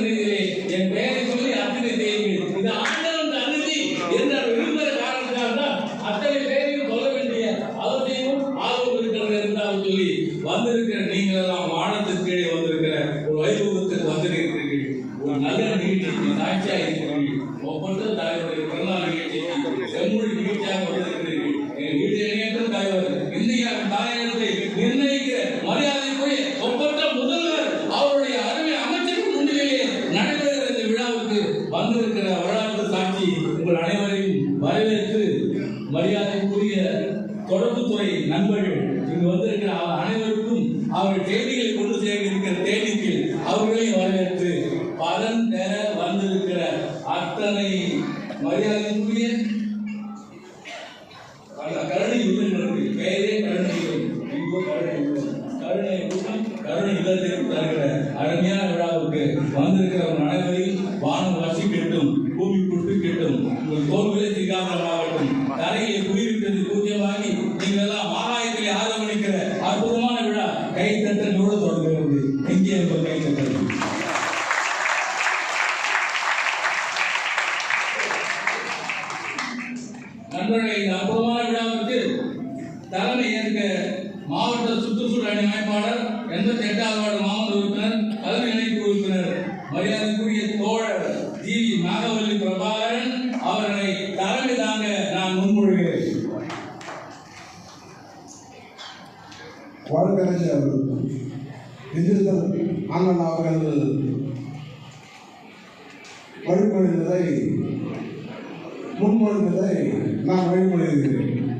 சந்நிதியிலே என் பெயரை சொல்லி அத்தனை செய்யுங்கள். இது ஆண்டவன் அனுமதி என்ற விரும்புகிற காரணத்தினால் தான் அத்தனை பேரையும் சொல்ல வேண்டிய அவசியமும் ஆர்வம் இருக்கிறது என்றால் சொல்லி வந்திருக்கிற நீங்கள் எல்லாம் வானத்திற்கு கீழே வந்திருக்கிற ஒரு வைபவத்துக்கு வந்திருக்கிறீர்கள். ஒரு நல்ல நிகழ்ச்சிக்கு சாட்சியாக இருக்கிறீர்கள். ஒவ்வொன்றும் தலைவருடைய பிறநாள் நிகழ்ச்சிக்கு செம்மொழி நிகழ்ச்சியாக வந்திருக்கிறீர்கள். எங்கள் வீடு இணையற்ற தலைவர் இந்தியா தாயகத்தை நிர்ணயிக்கிற மரியாதைக்குரிய ஒப்பற்ற முதல்வர் அவருடைய அருமை அமைச்சருக்கு முன்னிலையிலே நடைபெறுகிற இந்த விழாவுக்கு வந்திருக்கிற வரலாற்று சாட்சி உங்கள் அனைவரையும் வரவேற்று மரியாதைக்குரிய தொடர்புத்துறை நண்பர்கள் இங்கு வந்திருக்கிற அனைவருக்கும் அவர்கள் செய்திகளை கொண்டு சேர்ந்திருக்கிற தேதிக்கு அவர்களையும் வரவேற்று பலன் பெற வந்திருக்கிற அத்தனை மரியாதைக்குரிய கருணை இல்லங்களுக்கு பெயரே கருணை கருணை இல்லத்திற்கு தருகிற அருமையான விழாவுக்கு வந்திருக்கிறவங்க அனைவரையும் வானம் வசிக்கட்டும், பூமி புட்டுக்கட்டும், உங்கள் தோல்விலே திகாமரமாகட்டும், தரையை குடியிருக்கிறது பூஜ்யமாகி நீங்கள் எல்லாம் ஆகாயத்திலே ஆதரவளிக்கிற அற்புதமான விழா கைத்தட்டலோடு தொடங்குகிறது. எங்கே உங்கள் கைத்தட்டல்? நண்பர்களை இந்த அற்புதமான விழாவிற்கு தலைமை ஏற்க மாவட்ட சுற்றுச்சூழல் அணி அமைப்பாளர் 88வது வார்டு மாவட்ட உறுப்பினர் தலைமை இணைப்பு உறுப்பினர் மரியாதைக்குரிய தோழர் ஜி நாகவல்லி பிரபாகரன் அவர்களை தலைமை தாங்க நான் முன்மொழிகிறேன். வழக்கறிஞர் இந்திரன் அண்ணன் அவர்கள் வழிமொழிந்ததை முன்மொழிந்ததை நான் வழிமொழிகிறேன்.